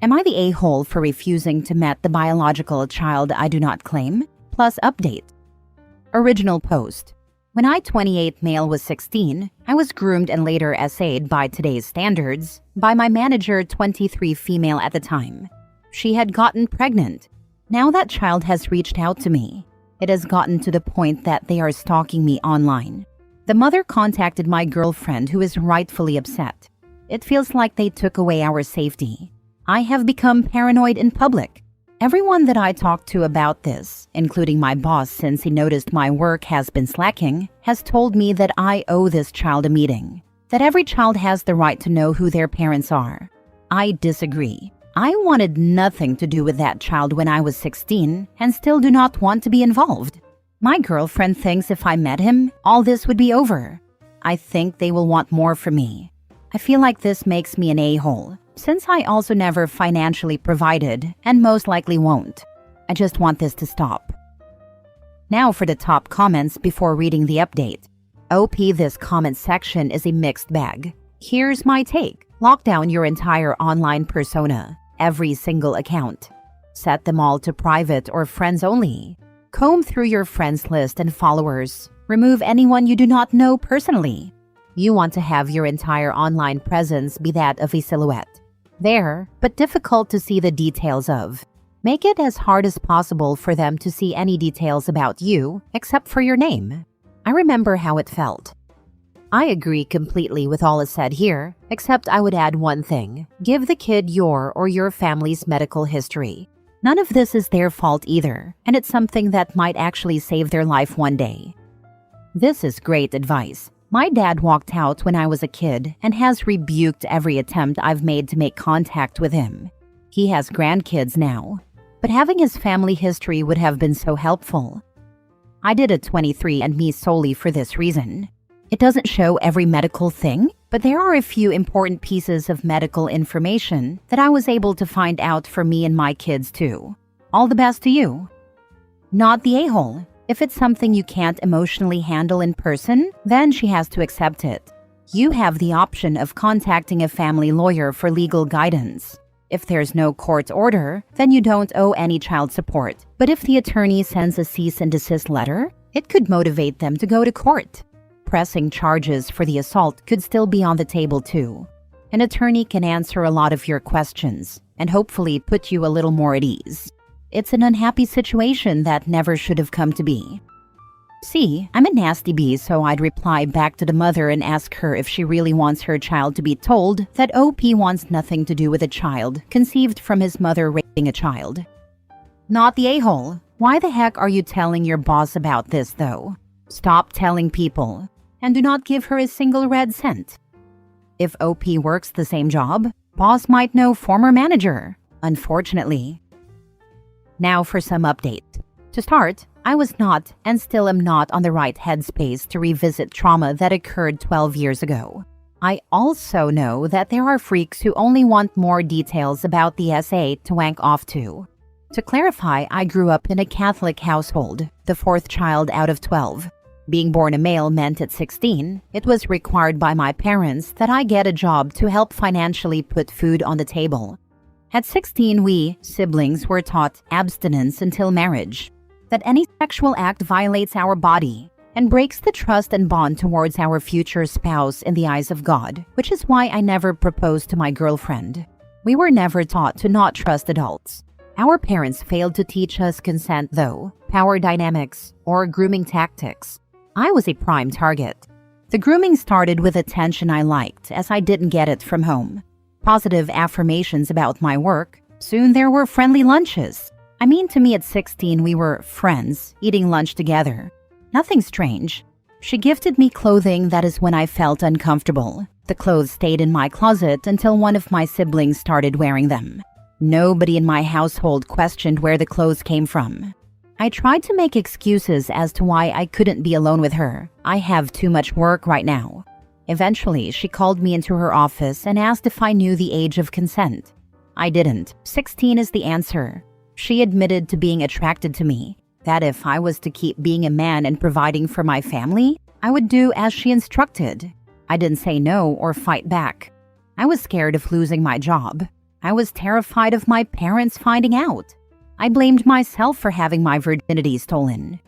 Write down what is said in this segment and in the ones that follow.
Am I the a-hole for refusing to meet the biological child I do not claim? Plus update. Original post. When I, 28 male, was 16, I was groomed and later essayed by today's standards by my manager, 23 female at the time. She had gotten pregnant. Now that child has reached out to me. It has gotten to the point that they are stalking me online. The mother contacted my girlfriend, who is rightfully upset. It feels like they took away our safety. I have become paranoid in public. Everyone that I talked to about this, including my boss since he noticed my work has been slacking, has told me that I owe this child a meeting, that every child has the right to know who their parents are. I disagree. I wanted nothing to do with that child when I was 16 and still do not want to be involved. My girlfriend thinks if I met him, all this would be over. I think they will want more from me. I feel like this makes me an a-hole, since I also never financially provided and most likely won't. I just want this to stop. Now for the top comments before reading the update. OP, this comment section is a mixed bag. Here's my take. Lock down your entire online persona, every single account. Set them all to private or friends only. Comb through your friends list and followers. Remove anyone you do not know personally. You want to have your entire online presence be that of a silhouette. There, but difficult to see the details of. Make it as hard as possible for them to see any details about you, except for your name. I remember how it felt. I agree completely with all is said here, except I would add one thing. Give the kid your or your family's medical history. None of this is their fault either, and it's something that might actually save their life one day. This is great advice. My dad walked out when I was a kid and has rebuked every attempt I've made to make contact with him. He has grandkids now, but having his family history would have been so helpful. I did a 23andMe solely for this reason. It doesn't show every medical thing, but there are a few important pieces of medical information that I was able to find out for me and my kids too. All the best to you. Not the a-hole. If it's something you can't emotionally handle in person, then she has to accept it. You have the option of contacting a family lawyer for legal guidance. If there's no court order, then you don't owe any child support. But if the attorney sends a cease and desist letter, it could motivate them to go to court. Pressing charges for the assault could still be on the table too. An attorney can answer a lot of your questions and hopefully put you a little more at ease. It's an unhappy situation that never should have come to be. See, I'm a nasty bee, so I'd reply back to the mother and ask her if she really wants her child to be told that OP wants nothing to do with a child conceived from his mother raping a child. Not the a-hole. Why the heck are you telling your boss about this though? Stop telling people. And do not give her a single red cent. If OP works the same job, boss might know former manager, unfortunately. Now for some update. To start, I was not and still am not on the right headspace to revisit trauma that occurred 12 years ago. I also know that there are freaks who only want more details about the SA to wank off to. To clarify, I grew up in a Catholic household, the fourth child out of 12. Being born a male meant at 16, it was required by my parents that I get a job to help financially put food on the table. At 16, we, siblings, were taught abstinence until marriage, that any sexual act violates our body and breaks the trust and bond towards our future spouse in the eyes of God, which is why I never proposed to my girlfriend. We were never taught to not trust adults. Our parents failed to teach us consent though, power dynamics, or grooming tactics. I was a prime target. The grooming started with attention I liked, as I didn't get it from home. Positive affirmations about my work. Soon there were friendly lunches. I mean, to me at 16 we were friends, eating lunch together. Nothing strange. She gifted me clothing that is when I felt uncomfortable. The clothes stayed in my closet until one of my siblings started wearing them. Nobody in my household questioned where the clothes came from. I tried to make excuses as to why I couldn't be alone with her. I have too much work right now. Eventually, she called me into her office and asked if I knew the age of consent. I didn't. 16 is the answer. She admitted to being attracted to me, that if I was to keep being a man and providing for my family, I would do as she instructed. I didn't say no or fight back. I was scared of losing my job. I was terrified of my parents finding out. I blamed myself for having my virginity stolen.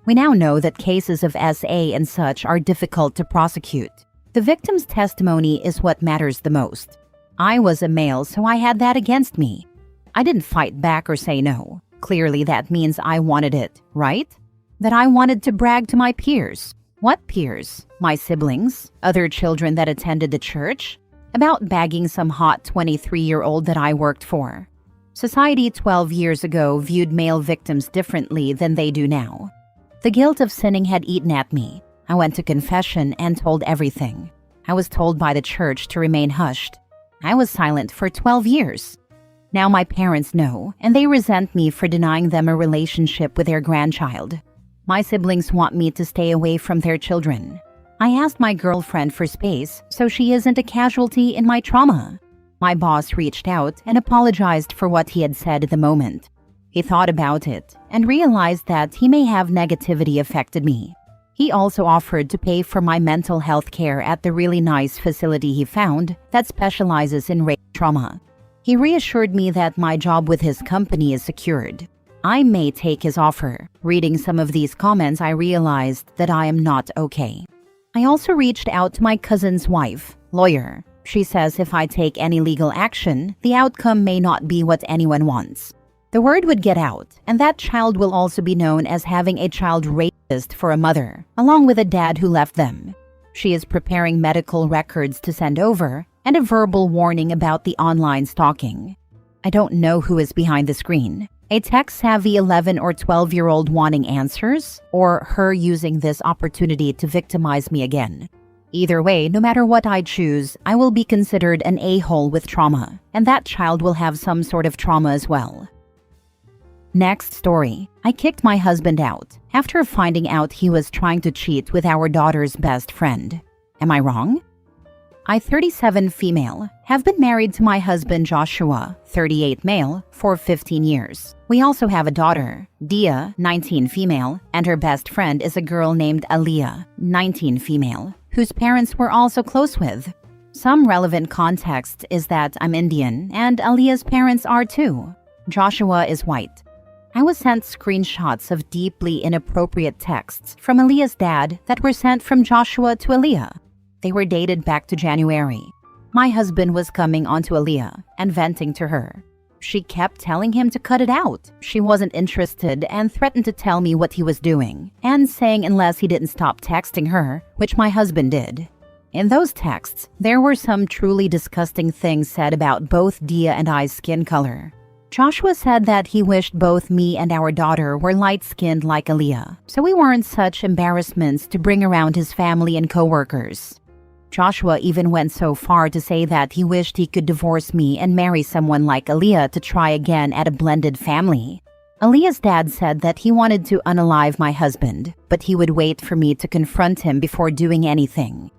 We now know that cases of SA and such are difficult to prosecute. The victim's testimony is what matters the most. I was a male, so I had that against me. I didn't fight back or say no. Clearly, that means I wanted it, right? That I wanted to brag to my peers. What peers? My siblings? Other children that attended the church? About bagging some hot 23-year-old that I worked for. Society 12 years ago viewed male victims differently than they do now. The guilt of sinning had eaten at me. I went to confession and told everything. I was told by the church to remain hushed. I was silent for 12 years. Now my parents know, and they resent me for denying them a relationship with their grandchild. My siblings want me to stay away from their children. I asked my girlfriend for space so she isn't a casualty in my trauma. My boss reached out and apologized for what he had said at the moment. He thought about it and realized that he may have negativity affected me. He also offered to pay for my mental health care at the really nice facility he found that specializes in rape trauma. He reassured me that my job with his company is secured. I may take his offer. Reading some of these comments, I realized that I am not okay. I also reached out to my cousin's wife, lawyer. She says if I take any legal action, the outcome may not be what anyone wants. The word would get out, and that child will also be known as having a child rapist for a mother, along with a dad who left them. She is preparing medical records to send over and a verbal warning about the online stalking. I don't know who is behind the screen. A tech-savvy 11 or 12-year-old wanting answers, or her using this opportunity to victimize me again. Either way, no matter what I choose, I will be considered an a-hole with trauma, and that child will have some sort of trauma as well. Next story. I kicked my husband out after finding out he was trying to cheat with our daughter's best friend. Am I wrong? I, 37 female, have been married to my husband Joshua, 38 male, for 15 years. We also have a daughter, Dia, 19 female, and her best friend is a girl named Aliyah, 19 female, whose parents we're also close with. Some relevant context is that I'm Indian and Aliyah's parents are too. Joshua is white. I was sent screenshots of deeply inappropriate texts from Aliyah's dad that were sent from Joshua to Aliyah. They were dated back to January. My husband was coming onto Aliyah and venting to her. She kept telling him to cut it out. She wasn't interested and threatened to tell me what he was doing, and saying unless he didn't stop texting her, which my husband did. In those texts, there were some truly disgusting things said about both Dia and I's skin color. Joshua said that he wished both me and our daughter were light-skinned like Aliyah, so we weren't such embarrassments to bring around his family and co-workers. Joshua even went so far to say that he wished he could divorce me and marry someone like Aliyah to try again at a blended family. Aliyah's dad said that he wanted to unalive my husband, but he would wait for me to confront him before doing anything.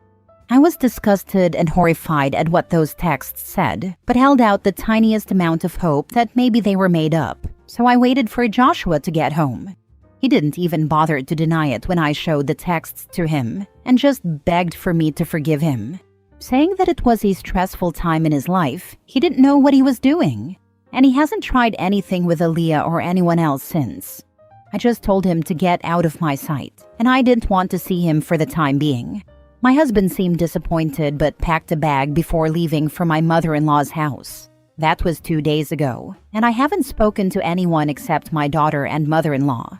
I was disgusted and horrified at what those texts said, but held out the tiniest amount of hope that maybe they were made up, so I waited for Joshua to get home. He didn't even bother to deny it when I showed the texts to him, and just begged for me to forgive him, saying that it was a stressful time in his life. He didn't know what he was doing, and he hasn't tried anything with Aliyah or anyone else since. I just told him to get out of my sight, and I didn't want to see him for the time being. My husband seemed disappointed but packed a bag before leaving for my mother-in-law's house. That was 2 days ago, and I haven't spoken to anyone except my daughter and mother-in-law.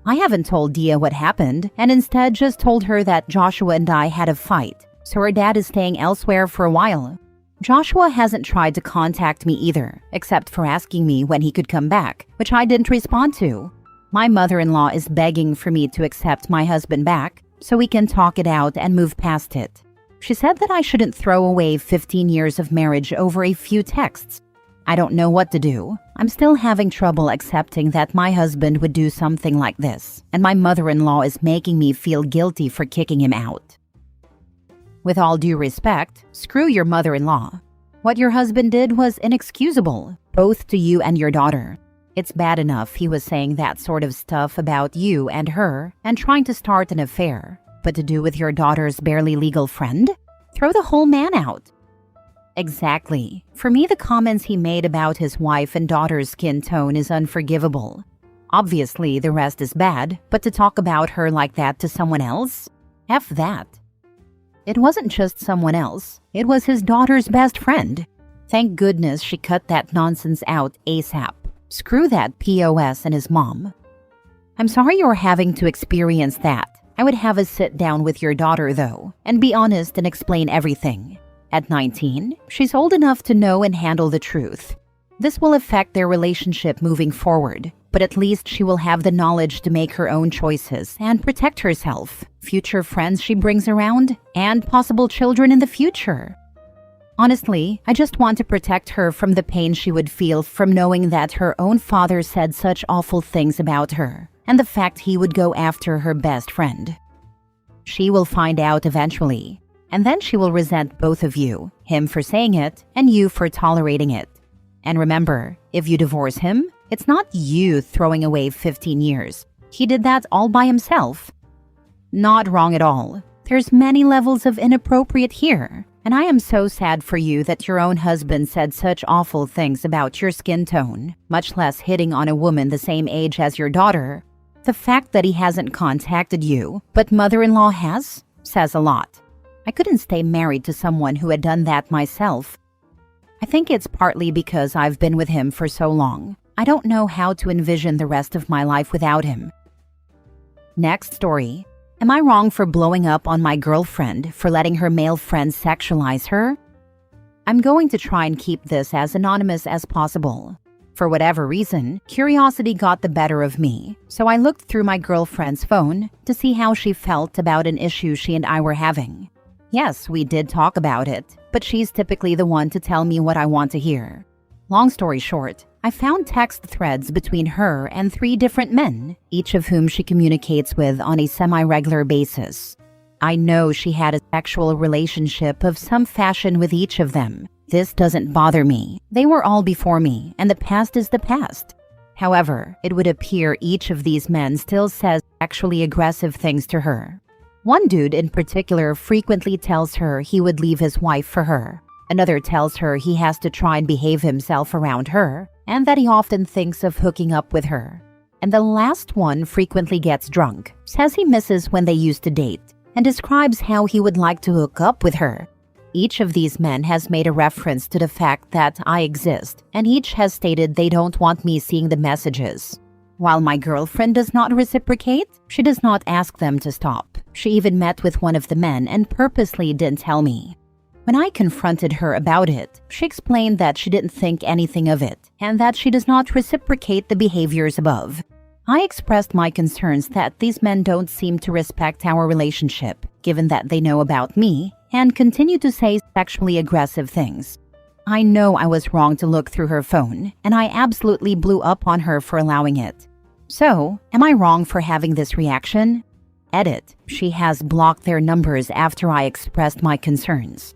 I haven't told Dia what happened, and instead just told her that Joshua and I had a fight, so her dad is staying elsewhere for a while. Joshua hasn't tried to contact me either, except for asking me when he could come back, which I didn't respond to. My mother-in-law is begging for me to accept my husband back, so we can talk it out and move past it. She said that I shouldn't throw away 15 years of marriage over a few texts. I don't know what to do. I'm still having trouble accepting that my husband would do something like this, and my mother-in-law is making me feel guilty for kicking him out. With all due respect, screw your mother-in-law. What your husband did was inexcusable, both to you and your daughter. It's bad enough he was saying that sort of stuff about you and her and trying to start an affair, but to do with your daughter's barely legal friend? Throw the whole man out. Exactly. For me, the comments he made about his wife and daughter's skin tone is unforgivable. Obviously, the rest is bad, but to talk about her like that to someone else? F that. It wasn't just someone else, it was his daughter's best friend. Thank goodness she cut that nonsense out ASAP. Screw that POS and his mom. I'm sorry you're having to experience that. I would have a sit down with your daughter though, and be honest and explain everything. At 19, she's old enough to know and handle the truth. This will affect their relationship moving forward, but at least she will have the knowledge to make her own choices and protect herself, future friends she brings around, and possible children in the future. Honestly, I just want to protect her from the pain she would feel from knowing that her own father said such awful things about her, and the fact he would go after her best friend. She will find out eventually, and then she will resent both of you, him for saying it and you for tolerating it. And remember, if you divorce him, it's not you throwing away 15 years. He did that all by himself. Not wrong at all. There's many levels of inappropriate here, and I am so sad for you that your own husband said such awful things about your skin tone, much less hitting on a woman the same age as your daughter. The fact that he hasn't contacted you, but mother-in-law has, says a lot. I couldn't stay married to someone who had done that myself. I think it's partly because I've been with him for so long. I don't know how to envision the rest of my life without him. Next story. Am I wrong for blowing up on my girlfriend for letting her male friends sexualize her? I'm going to try and keep this as anonymous as possible. For whatever reason, curiosity got the better of me, so I looked through my girlfriend's phone to see how she felt about an issue she and I were having. Yes, we did talk about it, but she's typically the one to tell me what I want to hear. Long story short, I found text threads between her and 3 different men, each of whom she communicates with on a semi-regular basis. I know she had a sexual relationship of some fashion with each of them. This doesn't bother me. They were all before me, and the past is the past. However, it would appear each of these men still says sexually aggressive things to her. One dude in particular frequently tells her he would leave his wife for her. Another tells her he has to try and behave himself around her, and that he often thinks of hooking up with her. And the last one frequently gets drunk, says he misses when they used to date, and describes how he would like to hook up with her. Each of these men has made a reference to the fact that I exist, and each has stated they don't want me seeing the messages. While my girlfriend does not reciprocate, she does not ask them to stop. She even met with one of the men and purposely didn't tell me. When I confronted her about it, she explained that she didn't think anything of it and that she does not reciprocate the behaviors above. I expressed my concerns that these men don't seem to respect our relationship, given that they know about me, and continue to say sexually aggressive things. I know I was wrong to look through her phone, and I absolutely blew up on her for allowing it. So, am I wrong for having this reaction? Edit. She has blocked their numbers after I expressed my concerns.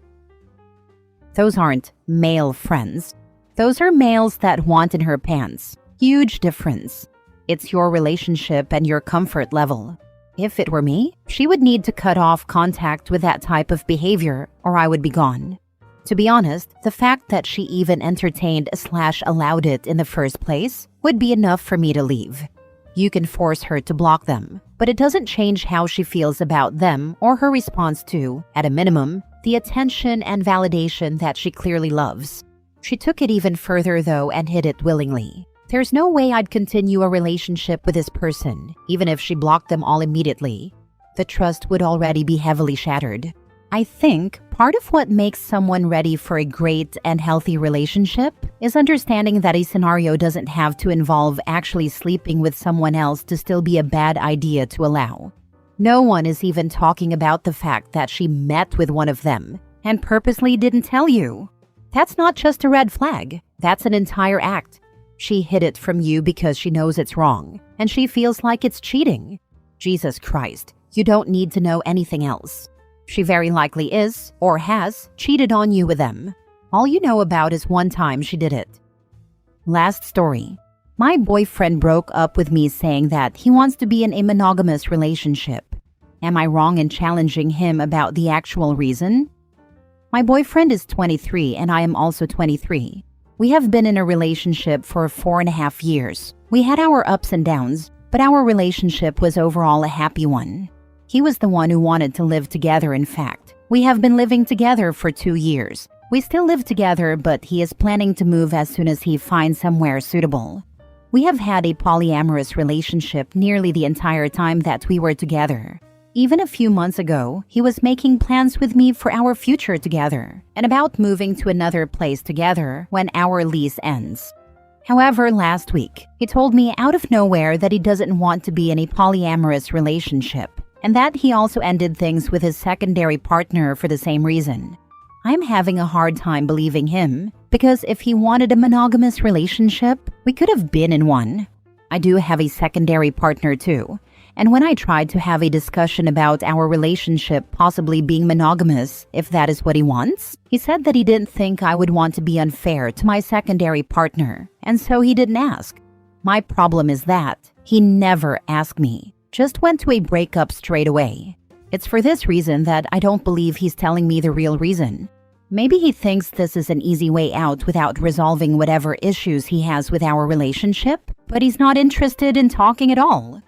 Those aren't male friends. Those are males that want in her pants. Huge difference. It's your relationship and your comfort level. If it were me, she would need to cut off contact with that type of behavior, or I would be gone. To be honest, the fact that she even entertained/allowed it in the first place would be enough for me to leave. You can force her to block them, but it doesn't change how she feels about them or her response to, at a minimum, the attention and validation that she clearly loves. She took it even further though and hid it willingly. There's no way I'd continue a relationship with this person, even if she blocked them all immediately. The trust would already be heavily shattered. I think part of what makes someone ready for a great and healthy relationship is understanding that a scenario doesn't have to involve actually sleeping with someone else to still be a bad idea to allow. No one is even talking about the fact that she met with one of them and purposely didn't tell you. That's not just a red flag, that's an entire act. She hid it from you because she knows it's wrong, and she feels like it's cheating. Jesus Christ, you don't need to know anything else. She very likely is, or has, cheated on you with them. All you know about is one time she did it. Last story. My boyfriend broke up with me saying that he wants to be in a monogamous relationship. Am I wrong in challenging him about the actual reason? My boyfriend is 23 and I am also 23. We have been in a relationship for 4.5 years. We had our ups and downs, but our relationship was overall a happy one. He was the one who wanted to live together, in fact. We have been living together for 2 years. We still live together, but he is planning to move as soon as he finds somewhere suitable. We have had a polyamorous relationship nearly the entire time that we were together. Even a few months ago, he was making plans with me for our future together and about moving to another place together when our lease ends. However, last week, he told me out of nowhere that he doesn't want to be in a polyamorous relationship and that he also ended things with his secondary partner for the same reason. I'm having a hard time believing him because if he wanted a monogamous relationship, we could have been in one. I do have a secondary partner too. And when I tried to have a discussion about our relationship possibly being monogamous, if that is what he wants, he said that he didn't think I would want to be unfair to my secondary partner, and so he didn't ask. My problem is that he never asked me, just went to a breakup straight away. It's for this reason that I don't believe he's telling me the real reason. Maybe he thinks this is an easy way out without resolving whatever issues he has with our relationship, but he's not interested in talking at all.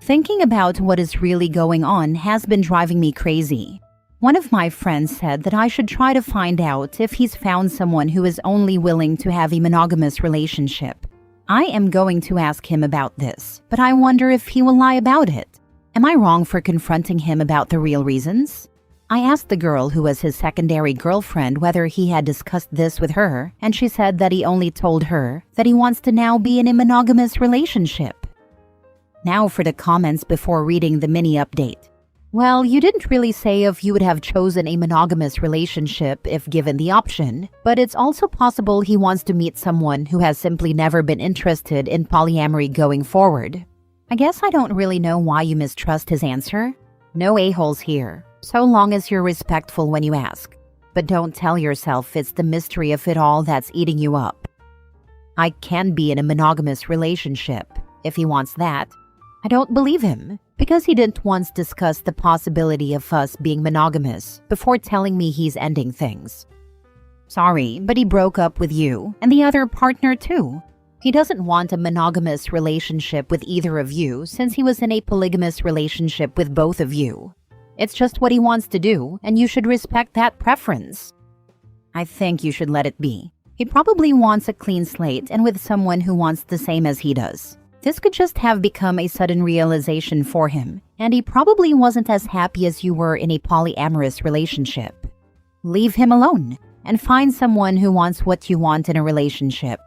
Thinking about what is really going on has been driving me crazy. One of my friends said that I should try to find out if he's found someone who is only willing to have a monogamous relationship. I am going to ask him about this, but I wonder if he will lie about it. Am I wrong for confronting him about the real reasons? I asked the girl who was his secondary girlfriend whether he had discussed this with her, and she said that he only told her that he wants to now be in a monogamous relationship. Now for the comments before reading the mini update. Well, you didn't really say if you would have chosen a monogamous relationship if given the option, but it's also possible he wants to meet someone who has simply never been interested in polyamory going forward. I guess I don't really know why you mistrust his answer. No a-holes here, so long as you're respectful when you ask. But don't tell yourself it's the mystery of it all that's eating you up. I can be in a monogamous relationship, if he wants that. I don't believe him, because he didn't once discuss the possibility of us being monogamous before telling me he's ending things. Sorry, but he broke up with you and the other partner too. He doesn't want a monogamous relationship with either of you since he was in a polygamous relationship with both of you. It's just what he wants to do, and you should respect that preference. I think you should let it be. He probably wants a clean slate and with someone who wants the same as he does. This could just have become a sudden realization for him, and he probably wasn't as happy as you were in a polyamorous relationship. Leave him alone, and find someone who wants what you want in a relationship.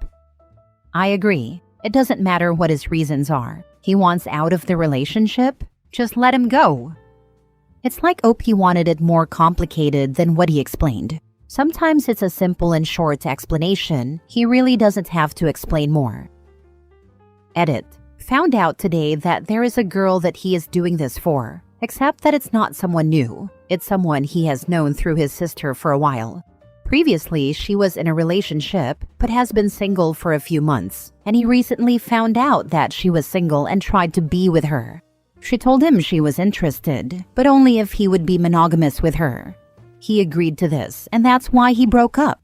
I agree. It doesn't matter what his reasons are. He wants out of the relationship? Just let him go. It's like OP wanted it more complicated than what he explained. Sometimes it's a simple and short explanation. He really doesn't have to explain more. Edit. Found out today that there is a girl that he is doing this for, except that it's not someone new. It's someone he has known through his sister for a while. Previously, she was in a relationship, but has been single for a few months, and he recently found out that she was single and tried to be with her. She told him she was interested, but only if he would be monogamous with her. He agreed to this, and that's why he broke up.